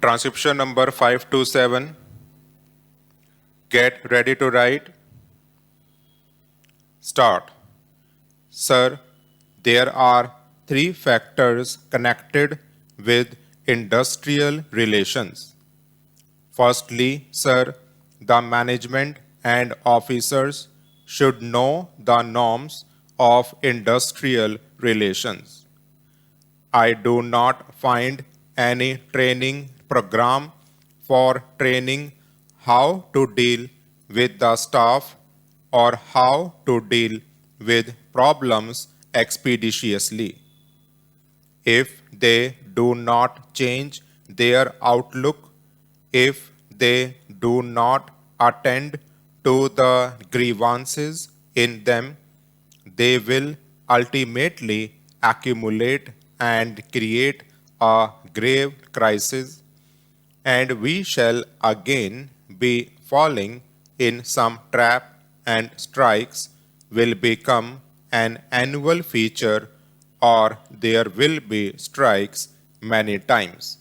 Transcription number 527. Get ready to write. Start. Sir, there are three factors connected with industrial relations. Firstly, sir, the management and officers should know the norms of industrial relations. I do not find any training program for training how to deal with the staff or how to deal with problems expeditiously. If they do not change their outlook, if they do not attend to the grievances in them, they will ultimately accumulate and create a grave crisis, and we shall again be falling in some trap, and strikes will become an annual feature, or there will be strikes many times.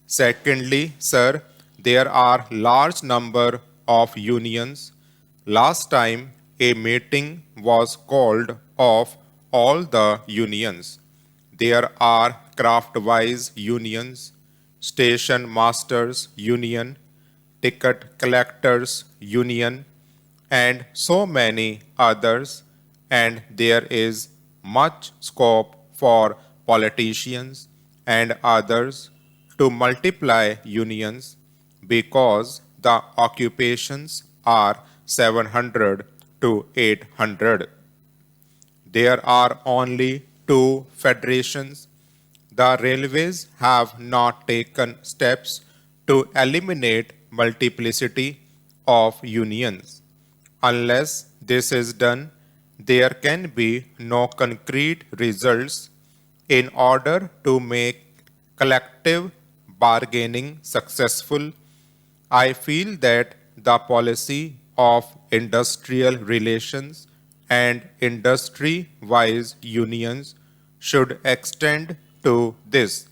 Secondly, sir, there are large number of unions. Last time a meeting was called of all the unions. There are craftwise unions, station masters union, ticket collectors union, and so many others, and there is much scope for politicians and others to multiply unions because the occupations are 700 to 800. There are only two federations. The railways have not taken steps to eliminate multiplicity of unions. Unless this is done, there can be no concrete results. In order to make collective bargaining successful, I feel that the policy of industrial relations and industry-wise unions should extend to this.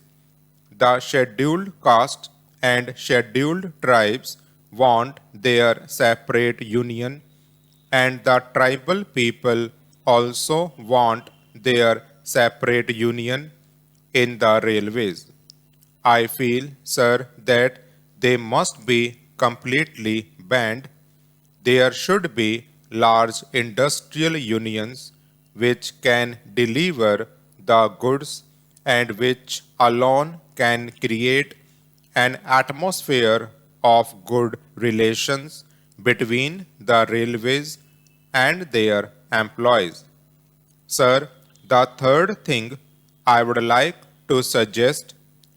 The scheduled castes and scheduled tribes want their separate union, and the tribal people also want their separate union in the railways. I feel, sir, that they must be completely banned. There should be large industrial unions which can deliver the goods and which alone can create an atmosphere of good relations between the railways and their employees. Sir, the third thing I would like to suggest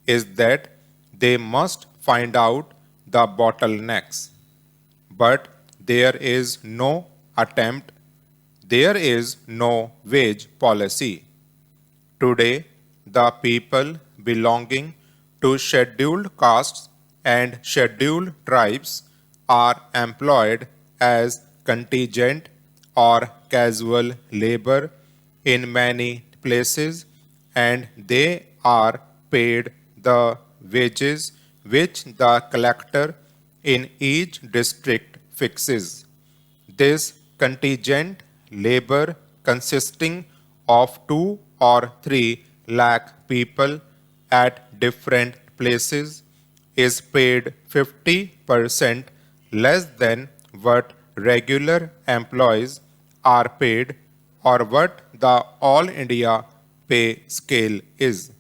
is that they must find out the bottlenecks. But there is no attempt, there is no wage policy. Today, the people belonging to scheduled castes and scheduled tribes are employed as contingent or casual labor in many places, and they are paid the wages which the collector in each district fixes. This contingent labor, consisting of 2 or 3 lakh people at different places, is paid 50% less than what regular employees are paid or what the All India pay scale is.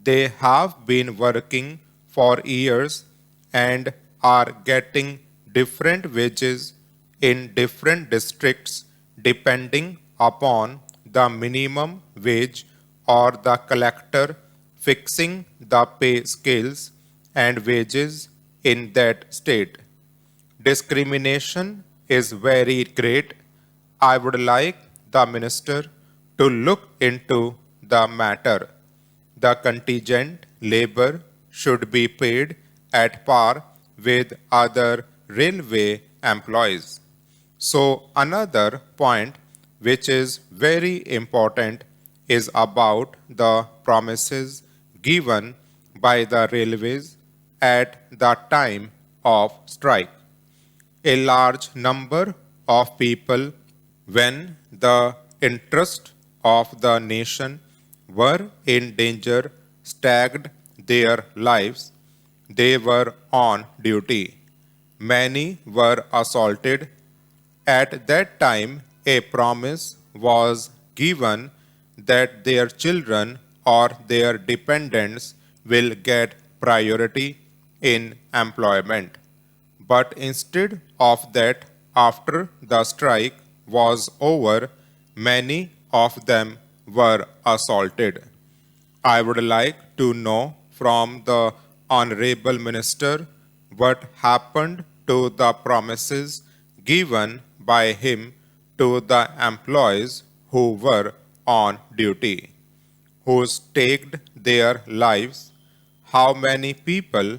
They have been working for years and are getting different wages in different districts depending upon the minimum wage or the collector fixing the pay scales and wages in that state. Discrimination is very great. I would like the minister to look into the matter. The contingent labor should be paid at par with other railway employees. So another point which is very important is about the promises given by the railways at the time of strike. A large number of people, when the interests of the nation were in danger, staked their lives. They were on duty. Many were assaulted. At that time, a promise was given that their children or their dependents will get priority in employment. But instead of that, after the strike was over, many of them were assaulted. I would like to know from the Honorable Minister what happened to the promises given by him to the employees who were on duty, who staked their lives, how many people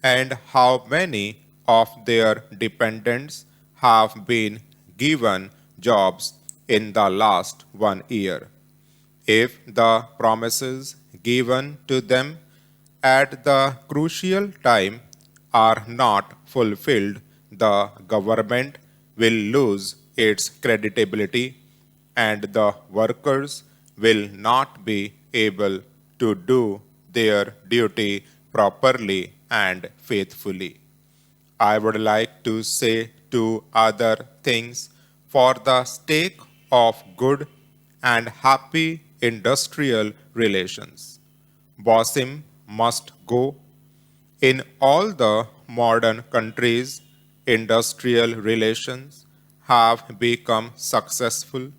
and how many of their dependents have been given jobs in the last 1 year. If the promises given to them at the crucial time are not fulfilled, the government will lose its credibility and the workers will not be able to do their duty properly and faithfully. I would like to say two other things for the sake of good and happy industrial relations. BOSIM must go. In all the modern countries, industrial relations have become successful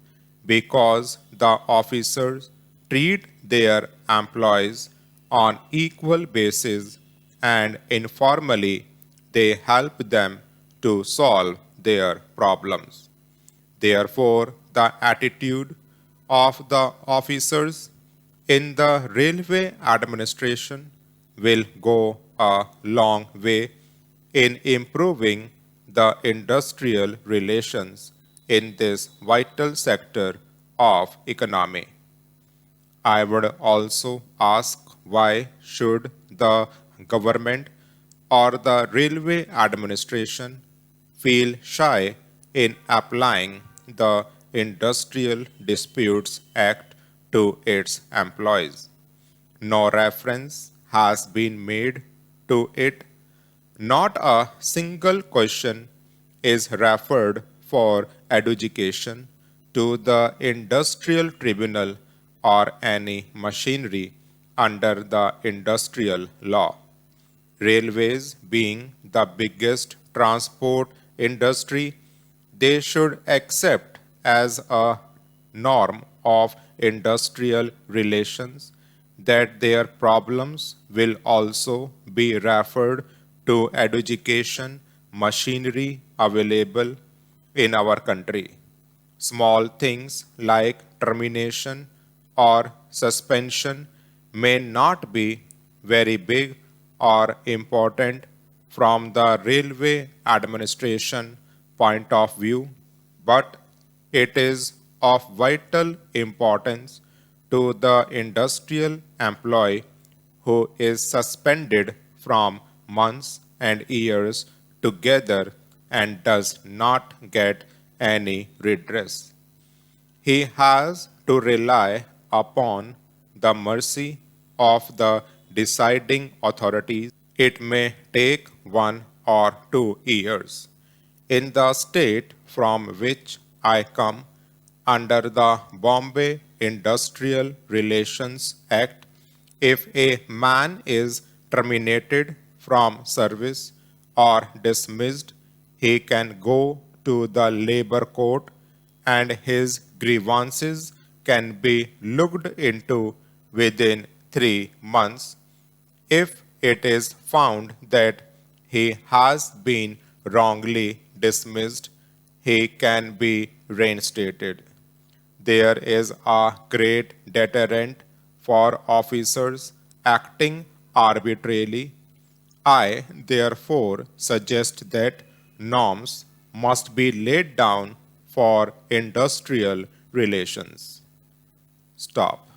because the officers treat their employees on equal basis and informally they help them to solve their problems. Therefore, the attitude of the officers in the railway administration will go a long way in improving the industrial relations in this vital sector of economy. I would also ask, why should the government or the railway administration feel shy in applying the Industrial Disputes Act to its employees? No reference has been made to it. Not a single question is referred for adjudication to the industrial tribunal or any machinery under the industrial law. Railways being the biggest transport industry, they should accept as a norm of industrial relations that their problems will also be referred to adjudication machinery available in our country. Small things like termination or suspension may not be very big or important from the railway administration point of view, but it is of vital importance to the industrial employee who is suspended from months and years together and does not get any redress. He has to rely upon the mercy of the deciding authorities. It may take 1 or 2 years. In the state from which I come, under the Bombay Industrial Relations Act, if a man is terminated from service or dismissed, he can go to the labor court and his grievances can be looked into within 3 months. If it is found that he has been wrongly dismissed, he can be reinstated. There is a great deterrent for officers acting arbitrarily. I therefore suggest that norms must be laid down for industrial relations. Stop.